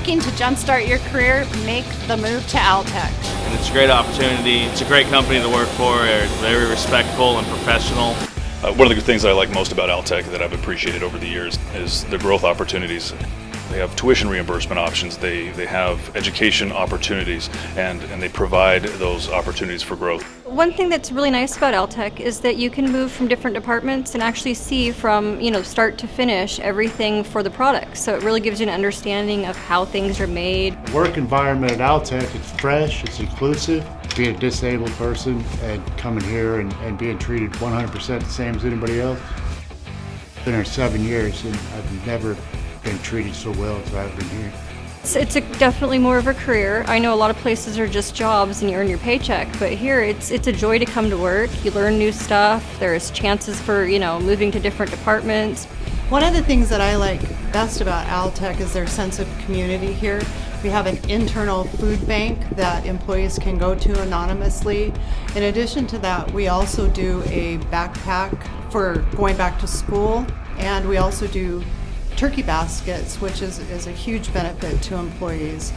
looking to jumpstart your career, make the move to Altek. And it's a great opportunity. It's a great company to work for. They're very respectful and professional. One of the things I like most about Altek that I've appreciated over the years is the growth opportunities. They have tuition reimbursement options, they have education opportunities, and they provide those opportunities for growth. One thing that's really nice about Altek is that you can move from different departments and actually see from start to finish everything for the product. So it really gives you an understanding of how things are made. Work environment at Altek, it's fresh, it's inclusive. Being a disabled person and coming here and being treated 100% the same as anybody else. Been here 7 years and I've never been treated so well as I've been here. It's definitely more of a career. I know a lot of places are just jobs and you earn your paycheck, but here it's a joy to come to work. You learn new stuff. There's chances for moving to different departments. One of the things that I like best about Altek is their sense of community here. We have an internal food bank that employees can go to anonymously. In addition to that, we also do a backpack for going back to school, and we also do turkey baskets, which is a huge benefit to employees.